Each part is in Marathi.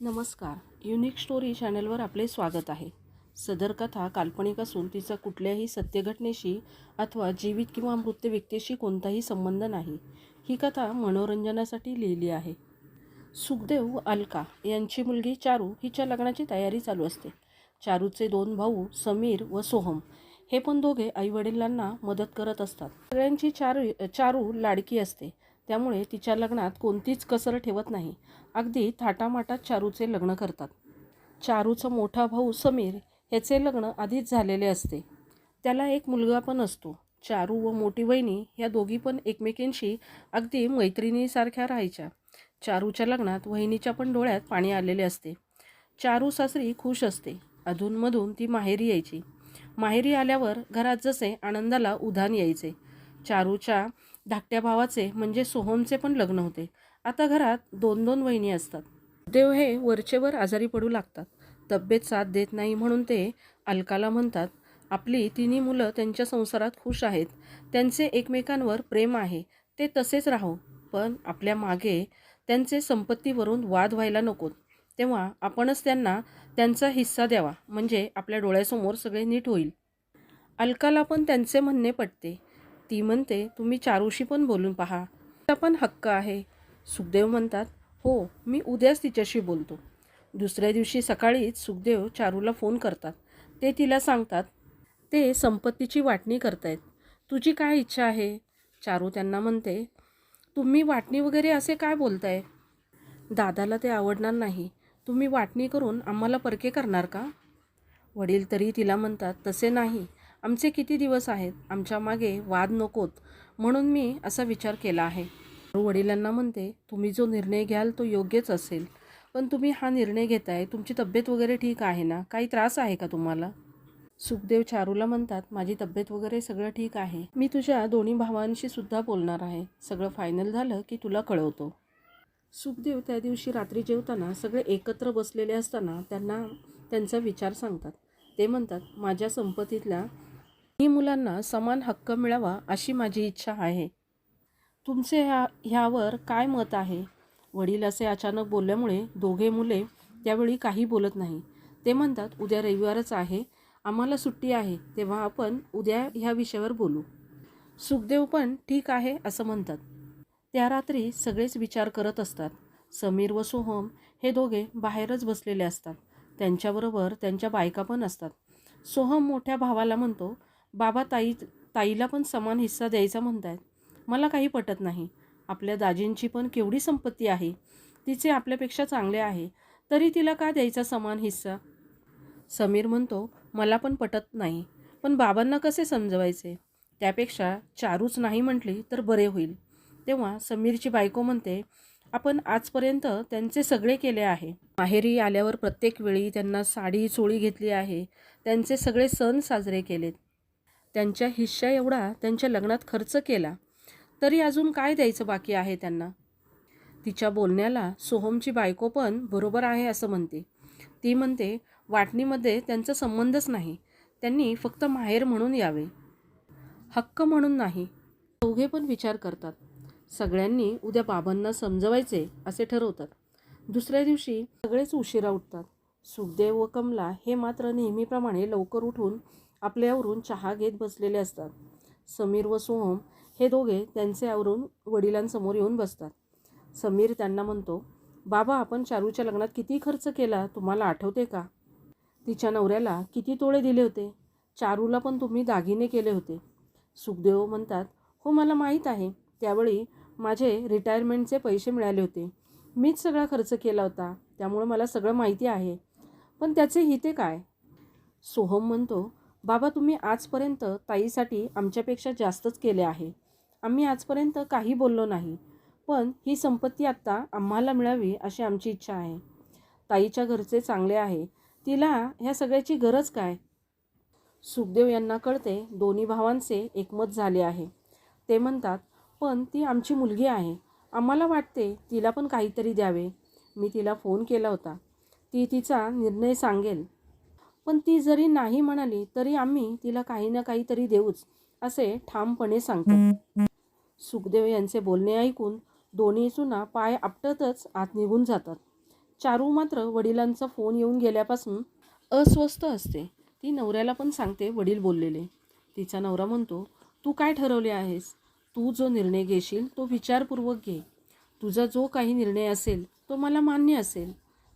नमस्कार. युनिक स्टोरी चॅनलवर आपले स्वागत आहे. सदर कथा काल्पनिक असून तिचा कुठल्याही सत्यघटनेशी अथवा जीवित किंवा मृत व्यक्तीशी कोणताही संबंध नाही. ही कथा मनोरंजनासाठी लिहिली आहे. सुखदेव व अलका यांची मुलगी चारू हिच्या लग्नाची तयारी चालू असते. चारूचे 2 भाऊ समीर व सोहम हे पण दोघे आईवडिलांना मदत करत असतात. सगळ्यांची चारू लाडकी असते, त्यामुळे तिच्या लग्नात कोणतीच कसर ठेवत नाही. अगदी थाटामाटात चारूचे लग्न करतात. चारूचा मोठा भाऊ समीर ह्याचे लग्न आधीच झालेले असते. त्याला एक मुलगा पण असतो. चारू व मोठी वहिनी ह्या दोघी पण एकमेकींशी अगदी मैत्रिणीसारख्या राहायच्या. चारूच्या लग्नात वहिनीच्या पण डोळ्यात पाणी आलेले असते. चारू सासरी खुश असते. अधूनमधून ती माहेरी यायची. माहेरी आल्यावर घरात जसे आनंदाला उधाण यायचे. चारूच्या धाकट्या भावाचे म्हणजे सोहमचे पण लग्न होते. आता घरात 2-2 वहिनी असतात. देव हे वरचेवर आजारी पडू लागतात. तब्येत साथ देत नाही म्हणून ते अलकाला म्हणतात, आपली 3 मुलं त्यांच्या संसारात खुश आहेत, त्यांचे एकमेकांवर प्रेम आहे, ते तसेच राहो, पण आपल्या मागे त्यांचे संपत्तीवरून वाद व्हायला नकोत. तेव्हा आपणच त्यांना त्यांचा हिस्सा द्यावा, म्हणजे आपल्या डोळ्यासमोर सगळे नीट होईल. अलकाला पण त्यांचे म्हणणे पटते. ती म्हणते, तुम्ही चारूशी पण बोलून पहा, तिचा पण हक्क आहे. सुखदेव म्हणतात, हो, मी उद्याच तिच्याशी बोलतो. दुसऱ्या दिवशी सकाळीच सुखदेव चारूला फोन करतात. ते तिला सांगतात, ते संपत्तीची वाटणी करतायत. तुझी काय इच्छा आहे? चारू त्यांना म्हणते, तुम्ही वाटणी वगैरे असे काय बोलताय? दादाला ते आवडणार नाही. तुम्ही वाटणी करून आम्हाला परके करणार का? वडील तरी तिला म्हणतात, तसे नाही, आमचे किती दिवस आहेत, आमच्या मागे वाद नकोत, म्हणून मी असा विचार केला आहे. वडिलांना म्हणते, तुम्ही जो निर्णय घ्याल तो योग्यच असेल, पण तुम्ही हा निर्णय घेताय, तुमची तब्येत वगैरे ठीक आहे ना? काही त्रास आहे का तुम्हाला? सुखदेव चारूला म्हणतात, माझी तब्येत वगैरे सगळं ठीक आहे. मी तुझ्या दोन्ही भावांशी सुद्धा बोलणार आहे. सगळं फायनल झालं की तुला कळवतो. सुखदेव त्या दिवशी रात्री जेवताना सगळे एकत्र बसलेले असताना त्यांना त्यांचा विचार सांगतात. ते म्हणतात, माझ्या संपत्तीतल्या 3 मुलांना समान हक्क मिळावा अशी माझी इच्छा आहे. तुमचे ह्यावर काय मत आहे? वडील असे अचानक बोलल्यामुळे दोघे मुले त्यावेळी काही बोलत नाही. ते म्हणतात, उद्या रविवारच आहे, आम्हाला सुट्टी आहे, तेव्हा आपण उद्या ह्या विषयावर बोलू. सुखदेव पण ठीक आहे असं म्हणतात. त्या रात्री सगळेच विचार करत असतात. समीर व सोहम हे दोघे बाहेरच बसलेले असतात. त्यांच्याबरोबर त्यांच्या बायका पण असतात. सोहम मोठ्या भावाला म्हणतो, बाबा ताईला पण समान हिस्सा द्यायचा म्हणतायत. मला काही पटत नाही. आपल्या दाजींची पण केवढी संपत्ती आहे, तिचे आपल्यापेक्षा चांगले आहे, तरी तिला का द्यायचा समान हिस्सा? समीर म्हणतो, मला पण पटत नाही, पण बाबांना कसे समजवायचे? त्यापेक्षा चारूच नाही म्हटली तर बरे होईल. तेव्हा समीरची बायको म्हणते, आपण आजपर्यंत त्यांचे सगळे केले आहे. माहेरी आल्यावर प्रत्येक वेळी त्यांना साडी चोळी घेतली आहे, त्यांचे सगळे सण साजरे केलेत, त्यांच्या हिस्सा एवढा त्यांच्या लग्नात खर्च केला, तरी अजून काय द्यायचं बाकी आहे त्यांना? तिच्या बोलण्याला सोहमची बायको पण बरोबर आहे असं म्हणते. ती म्हणते, वाटणीमध्ये त्यांचा संबंधच नाही, त्यांनी फक्त माहेर म्हणून यावे, हक्क म्हणून नाही. दोघे पण विचार करतात. सगळ्यांनी उद्या बाबांना समजवायचे असे ठरवतात. दुसऱ्या दिवशी सगळेच उशिरा उठतात. सुखदेव व कमला हे मात्र नेहमीप्रमाणे लवकर उठून आपल्यावरून चहा घेत बसलेले असतात. समीर व सोहम हे दोघे त्यांचे आवरून वडिलांसमोर येऊन बसतात. समीर त्यांना म्हणतो, बाबा, आपण चारूच्या लग्नात किती खर्च केला तुम्हाला आठवते का? तिच्या नवऱ्याला किती तोळे दिले होते? चारूला पण तुम्ही दागिने केले होते. सुखदेव म्हणतात, हो, मला माहीत आहे, त्यावेळी माझे रिटायरमेंटचे पैसे मिळाले होते, मीच सगळा खर्च केला होता, त्यामुळे मला सगळं माहिती आहे, पण त्याचे हिते काय? सोहम म्हणतो, बाबा, तुम्ही आजपर्यंत ताईसाठी आमच्यापेक्षा जास्तच केले आहे. आम्ही आजपर्यंत काही बोललो नाही, पण ही संपत्ती आत्ता आम्हाला मिळावी अशी आमची इच्छा आहे. ताईच्या घरचे चांगले आहे, तिला ह्या सगळ्याची गरज काय? सुखदेव यांना कळते दोन्ही भावांचे एकमत झाले आहे. ते म्हणतात, पण ती आमची मुलगी आहे, आम्हाला वाटते तिला पण काहीतरी द्यावे. मी तिला फोन केला होता, ती तिचा निर्णय सांगेल, पण ती जरी नाही म्हणाली तरी आम्ही तिला काही ना काहीतरी देऊच असे ठामपणे सांगतात. सुखदेव यांचे बोलणे ऐकून दोन्ही सुना पाय आपटतच आत निघून जातात. चारू मात्र वडिलांचा फोन येऊन गेल्यापासून अस्वस्थ असते. ती नवऱ्याला पण सांगते वडील बोललेले. तिचा नवरा म्हणतो, तू काय ठरवले आहेस? तू जो निर्णय घेशील तो विचारपूर्वक घे. तुझा जो काही निर्णय असेल तो मला मान्य असेल.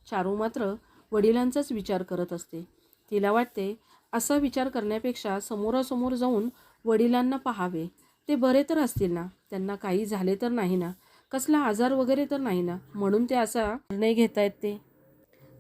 चारू मात्र वडिलांचाच विचार करत असते. तिला वाटते असा विचार करण्यापेक्षा समोरासमोर जाऊन वडिलांना पाहावे. ते बरे तर असतील ना? त्यांना काही झाले तर नाही ना? कसला आजार वगैरे तर नाही ना? म्हणून ते असा निर्णय घेतायत ते.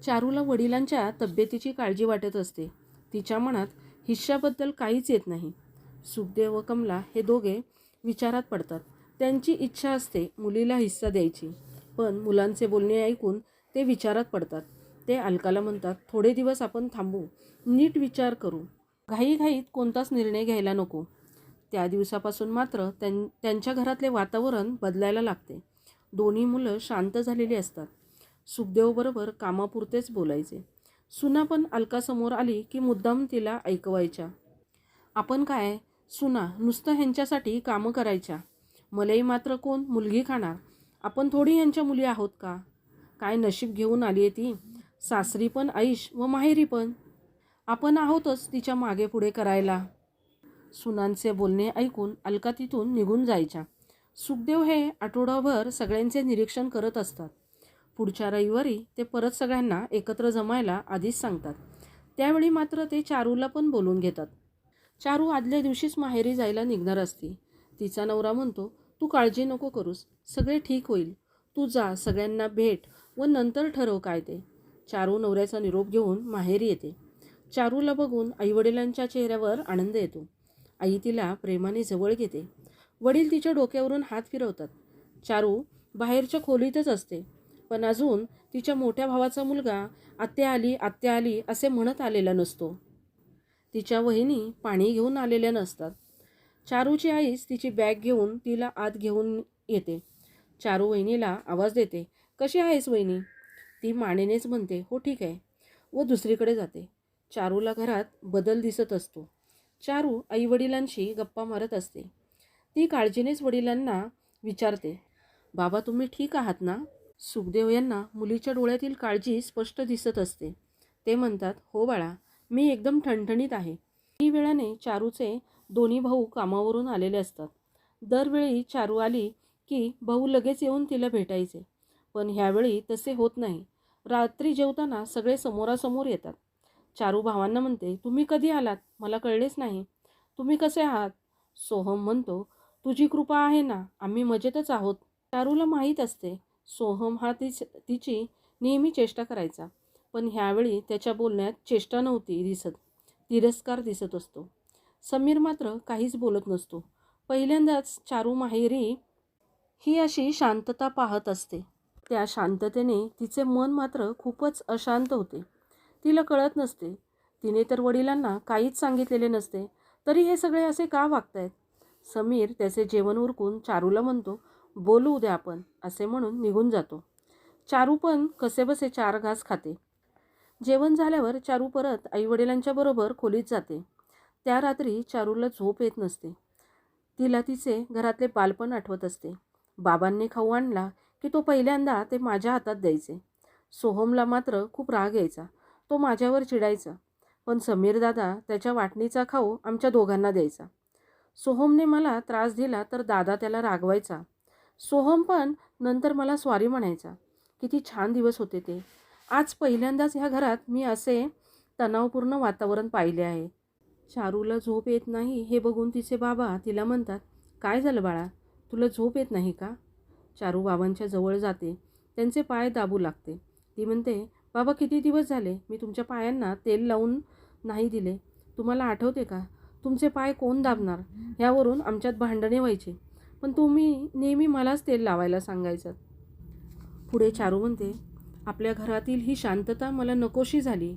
चारूला वडिलांच्या तब्येतीची काळजी वाटत असते. तिच्या मनात हिश्श्याबद्दल काहीच येत नाही. सुखदेव व कमला हे दोघे विचारात पडतात. त्यांची इच्छा असते मुलीला हिस्सा द्यायची, पण मुलांचे बोलणे ऐकून ते विचारात पडतात. ते अलकाला म्हणतात, थोडे दिवस आपण थांबू, नीट विचार करू. घाईघाईत कोणताच निर्णय घ्यायला नको. त्या दिवसापासून मात्र त्यांच्या घरातले वातावरण बदलायला लागते. दोन्ही मुलं शांत झालेली असतात. सुखदेवबरोबर कामापुरतेच बोलायचे. सुना पण अलकासमोर आली की मुद्दाम तिला ऐकवायच्या. आपण काय सुना नुसतं ह्यांच्यासाठी कामं करायच्या. मलाही मात्र कोण मुलगी खाणार? आपण थोडी ह्यांच्या मुली आहोत का? काय नशीब घेऊन आली आहे ती. सासरी पण ऐश व माहेरी पण. आपण आहोतच तिच्या मागे पुढे करायला. सुनांचे बोलणे ऐकून अलका तिथून निघून जायच्या. सुखदेव हे आठवडाभर सगळ्यांचे निरीक्षण करत असतात. पुढच्या रविवारी ते परत सगळ्यांना एकत्र जमायला आधीच सांगतात. त्यावेळी मात्र ते चारूला पण बोलून घेतात. चारू आदल्या दिवशीच माहेरी जायला निघणार असते. तिचा नवरा म्हणतो, तू काळजी नको करूस, सगळे ठीक होईल. तू जा, सगळ्यांना भेट व नंतर ठरव काय ते. चारू नवऱ्याचा निरोप घेऊन माहेरी येते. चारूला बघून आईवडिलांच्या चेहऱ्यावर आनंद येतो. आई तिला प्रेमाने जवळ घेते. वडील तिच्या डोक्यावरून हात फिरवतात. चारू बाहेरच्या खोलीतच असते, पण अजून तिच्या मोठ्या भावाचा मुलगा आत्या आली असे म्हणत आलेला नसतो. तिच्या वहिनी पाणी घेऊन आलेल्या नसतात. चारूची आईच तिची बॅग घेऊन तिला आत घेऊन येते. चारू वहिनीला आवाज देते, कशी आहेस वहिनी? ती मानेनेच म्हणते, हो ठीक आहे, व दुसरीकडे जाते. चारूला घरात बदल दिसत असतो. चारू आईवडिलांशी गप्पा मारत असते. ती काळजीनेच वडिलांना विचारते, बाबा तुम्ही ठीक आहात ना? सुखदेव यांना मुलीच्या डोळ्यातील काळजी स्पष्ट दिसत असते. ते म्हणतात, हो बाळा, मी एकदम ठणठणीत आहे. काही वेळाने चारूचे दोन्ही भाऊ कामावरून आलेले असतात. दरवेळी चारू आली की भाऊ लगेच येऊन तिला भेटायचे, पण ह्यावेळी तसे होत नाही. रात्री जेवताना सगळे समोरासमोर येतात. चारू भावांना म्हणते, तुम्ही कधी आलात? मला कळलेच नाही. तुम्ही कसे आहात? सोहम म्हणतो, तुझी कृपा आहे ना, आम्ही मजेतच आहोत. चारूला माहीत असते सोहम हा तिची नेहमी चेष्टा करायचा, पण ह्यावेळी त्याच्या बोलण्यात चेष्टा नव्हती दिसत, तिरस्कार दिसत असतो. समीर मात्र काहीच बोलत नसतो. पहिल्यांदाच चारू माहेरी ही अशी शांतता पाहत असते. त्या शांततेने तिचे मन मात्र खूपच अशांत होते. तिला कळत नसते. तिने तर वडिलांना काहीच सांगितलेले नसते, तरी हे सगळे असे का वागतायत? समीर त्याचे जेवण उरकून चारूला म्हणतो, बोलू उद्या आपण, असे म्हणून निघून जातो. चारू पण कसेबसे 4 घास खाते. जेवण झाल्यावर चारू परत आईवडिलांच्या बरोबर खोलीत जाते. त्या रात्री चारूला झोप येत नसते. तिला तिचे घरातले बालपण आठवत असते. बाबांनी खाऊ आणला की तो पहिल्यांदा ते माझ्या हातात द्यायचे. सोहमला मात्र खूप राग यायचा. तो माझ्यावर चिडायचा, पण समीर दादा त्याच्या वाटणीचा खाऊ आमच्या दोघांना द्यायचा. सोहमने मला त्रास दिला तर दादा त्याला रागवायचा. सोहम पण नंतर मला सॉरी म्हणायचा. किती छान दिवस होते ते. आज पहिल्यांदाच ह्या घरात मी असे तणावपूर्ण वातावरण पाहिले आहे. चारूला झोप येत नाही हे बघून तिचे बाबा तिला म्हणतात, काय झालं बाळा, तुला झोप येत नाही का? चारू बाबांच्या जवळ जाते. त्यांचे पाय दाबू लागते. ती म्हणते, बाबा किती दिवस झाले मी तुमच्या पायांना तेल लावून नाही दिले. तुम्हाला आठवते का? तुमचे पाय कोण दाबणार? ह्यावरून आमच्यात भांडणे व्हायचे, पण तुम्ही नेहमी मलाच तेल लावायला सांगायचं. पुढे चारू म्हणते, आपल्या घरातील ही शांतता मला नकोशी झाली.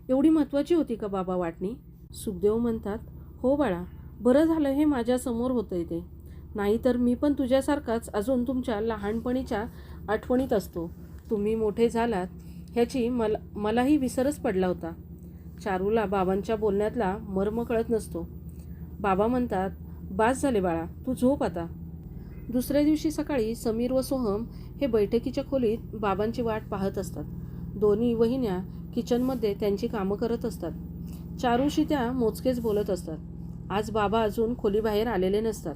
एवढी महत्त्वाची होती का बाबा वाटणी? सुखदेव म्हणतात, हो बाळा, बरं झालं हे माझ्यासमोर होतंय ते. नाहीतर मी पण तुझ्यासारखाच अजून तुमच्या लहानपणीच्या आठवणीत असतो. तुम्ही मोठे झालात ह्याची मलाही विसरच पडला होता. चारूला बाबांच्या बोलण्यातला मर्म कळत नसतो. बाबा म्हणतात, बास झाले बाळा, तू झोप आता. दुसऱ्या दिवशी सकाळी समीर व सोहम हे बैठकीच्या खोलीत बाबांची वाट पाहत असतात. दोन्ही वहिन्या किचनमध्ये त्यांची कामं करत असतात. चारूशी त्या मोजकेच बोलत असतात. आज बाबा अजून खोलीबाहेर आलेले नसतात.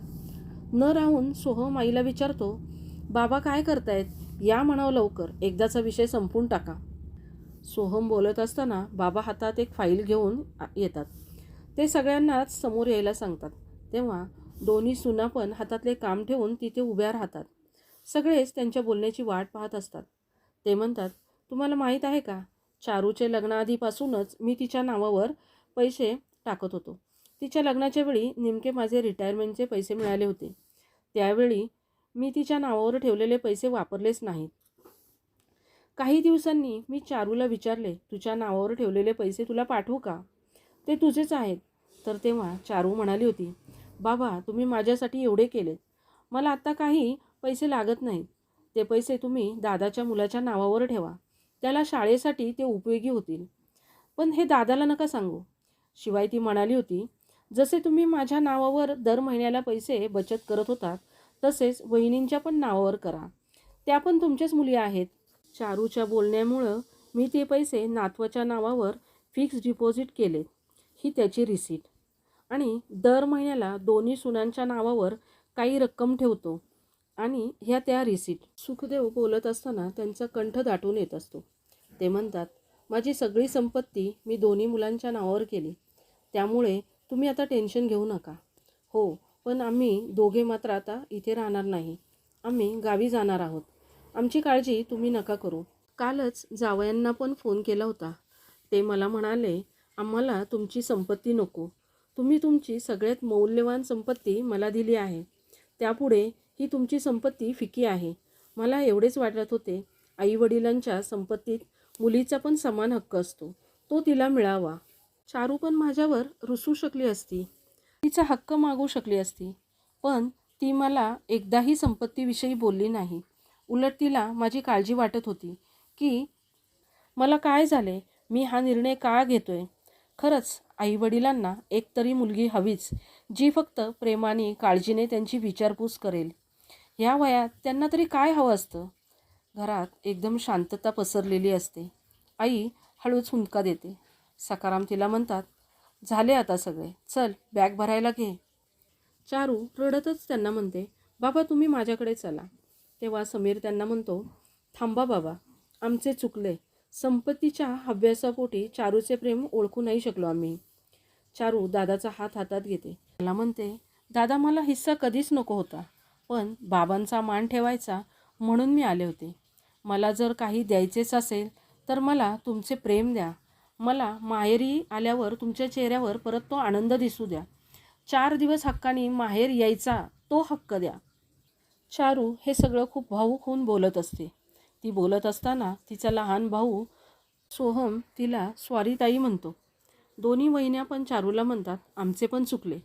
न राहून सोहम आईला विचारतो, बाबा काय करतायत? या म्हणावं लवकर, एकदाचा विषय संपून टाका. सोहम बोलत असताना बाबा हातात एक फाईल घेऊन येतात. ते सगळ्यांनाच समोर यायला सांगतात. तेव्हा दोन्ही सुना पण हातातले काम ठेवून तिथे उभ्या राहतात. सगळेच त्यांच्या बोलण्याची वाट पाहत असतात. ते म्हणतात, तुम्हाला माहीत आहे का, चारूचे लग्नाआधीपासूनच मी तिच्या नावावर पैसे टाकत होतो. तिच्या लग्नाच्या वेळी नेमके माझे रिटायरमेंटचे पैसे मिळाले होते. त्यावेळी मी तिच्या नावावर ठेवलेले पैसे वापरलेच नाहीत. काही दिवसांनी मी चारूला विचारले, तुझ्या नावावर ठेवलेले पैसे तुला पाठवू का? ते तुझेच आहेत. तर तेव्हा चारू म्हणाली होती, बाबा तुम्ही माझ्यासाठी एवढे केलेत, मला आत्ता काही पैसे लागत नाहीत. ते पैसे तुम्ही दादाच्या मुलाच्या नावावर ठेवा, त्याला शाळेसाठी ते उपयोगी होतील. पण हे दादाला नका सांगू. शिवाय ती म्हणाली होती, जसे तुम्ही माझ्या नावावर दर महिन्याला पैसे बचत करत होतात, तसेच वहिनींच्या पण नावावर करा, त्या पण तुमच्याच मुली आहेत. चारूच्या बोलण्यामुळं मी ते पैसे नातवाच्या नावावर फिक्स डिपॉझिट केलेत, ही त्याची रिसीट. आणि दर महिन्याला दोन्ही सुनांच्या नावावर काही रक्कम ठेवतो आणि ह्या त्या रिसीट. सुखदेव बोलत असताना त्यांचा कंठ दाटून येत असतो. ते म्हणतात, माझी सगळी संपत्ती मी दोन्ही मुलांच्या नावावर केली, त्यामुळे तुम्ही आता टेन्शन घेऊ नका. हो, पण आम्ही दोघे मात्र आता इथे राहणार नाही, आम्ही गावी जाणार आहोत. आमची काळजी तुम्ही नका करू. कालच जावयांना पण फोन केला होता. ते मला म्हणाले, आम्हाला तुमची संपत्ती नको, तुम्ही तुमची सगळ्यात मौल्यवान संपत्ती मला दिली आहे, त्यापुढे ही तुमची संपत्ती फिकी आहे. मला एवढेच वाटत होते, आईवडिलांच्या संपत्तीत मुलीचा पण समान हक्क असतो, तो तिला मिळावा. चारू पण माझ्यावर रुसू शकली असती, तिचा हक्क मागू शकली असती, पण ती मला एकदाही संपत्तीविषयी बोलली नाही. उलट तिला माझी काळजी वाटत होती की मला काय झाले, मी हा निर्णय का घेतोय. खरंच आईवडिलांना एक तरी मुलगी हवीच, जी फक्त प्रेमाने काळजीने त्यांची विचारपूस करेल. ह्या वयात त्यांना तरी काय हवं असतं. घरात एकदम शांतता पसरलेली असते. आई हळूच हुंदका देते. सखाराम तिला म्हणतात, झाले आता सगळे, चल बॅग भरायला घे. चारू रडतच त्यांना म्हणते, बाबा तुम्ही माझ्याकडे चला. तेव्हा समीर त्यांना म्हणतो, थांबा बाबा, आमचे चुकले. संपत्तीच्या हव्यासापोटी चारूचे प्रेम ओळखू नाही शकलो आम्ही. चारू दादाचा हात हातात घेते. त्याला म्हणते, दादा मला हिस्सा कधीच नको होता, पण बाबांचा मान ठेवायचा म्हणून मी आले होते. मला जर काही द्यायचेच असेल तर मला तुमचे प्रेम द्या. मला माहेरी आल्यावर तुमच्या चेहऱ्यावर परत तो आनंद दिसू द्या. 4 दिवस हक्काने माहेर यायचा तो हक्क द्या. चारू हे सगळं खूप भावूक होऊन बोलत असते. ती बोलत असताना तिचा लहान भाऊ सोहम तिला स्वारीताई म्हणतो. दोन्ही वहिन्या पण चारूला म्हणतात, आमचे पण चुकले.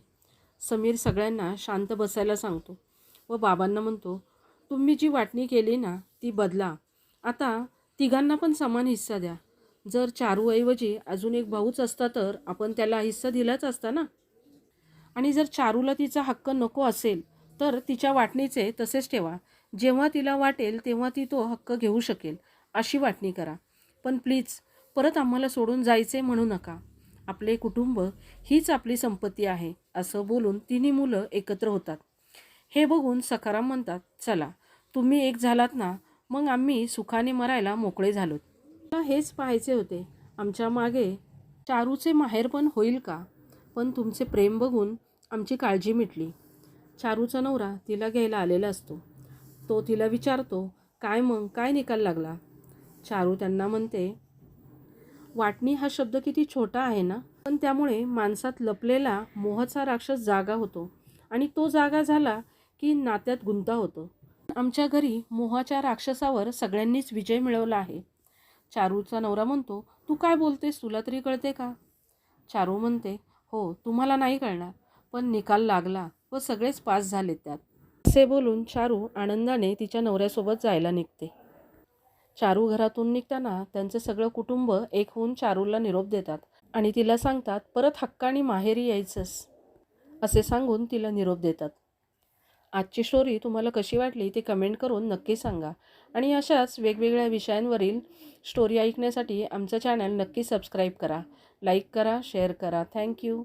समीर सगळ्यांना शांत बसायला सांगतो व बाबांना म्हणतो, तुम्ही जी वाटणी केली ना ती बदला. आता तिघांना पण समान हिस्सा द्या. जर चारूऐवजी अजून एक भाऊच असता तर आपण त्याला हिस्सा दिलाच असता ना. आणि जर चारूला तिचा हक्क नको असेल तर तिच्या वाटणीचे तसेच ठेवा. जेव्हा तिला वाटेल तेव्हा ती तो हक्क घेऊ शकेल अशी वाटणी करा. पण प्लीज परत आम्हाला सोडून जायचे म्हणू नका. आपले कुटुंब हीच आपली संपत्ती आहे. असं बोलून तिन्ही मुलं एकत्र होतात. हे बघून सखाराम म्हणतात, चला तुम्ही एक झालात ना, मग आम्ही सुखाने मरायला मोकळे झालोत. मला हेच पाहायचे होते, आमच्या मागे चारूचे माहेर पण होईल का. पण तुमचे प्रेम बघून आमची काळजी मिटली. चारूचा नवरा तिला घ्यायला आलेला असतो. तो तिला विचारतो, काय मग काय निकाल लागला. चारू त्यांना म्हणते, वाटणी हा शब्द किती छोटा आहे ना, पण त्यामुळे माणसात लपलेला मोहाचा राक्षस जागा होतो आणि तो जागा झाला की नात्यात गुंता होतो. आमच्या घरी मोहाच्या राक्षसावर सगळ्यांनीच विजय मिळवला आहे. चारूचा नवरा म्हणतो, तू काय बोलतेस, तुला तरी कळते का. चारू म्हणते, हो तुम्हाला नाही कळणार, पण निकाल लागला व सगळेच पास झाले त्यात. असे बोलून चारू आनंदाने तिच्या नवऱ्यासोबत जायला निघते. चारू घरातून निघताना त्यांचं सगळं कुटुंब एक होऊन चारूला निरोप देतात आणि तिला सांगतात, परत हक्काने माहेरी यायचंस असे सांगून तिला निरोप देतात. आजची स्टोरी तुम्हाला कशी वाटली ते कमेंट करून नक्की सांगा आणि अशाच वेगवेगळ्या विषयांवरील स्टोरी ऐकण्यासाठी आमचं चॅनल नक्की सबस्क्राईब करा, लाईक करा, शेअर करा. थँक्यू.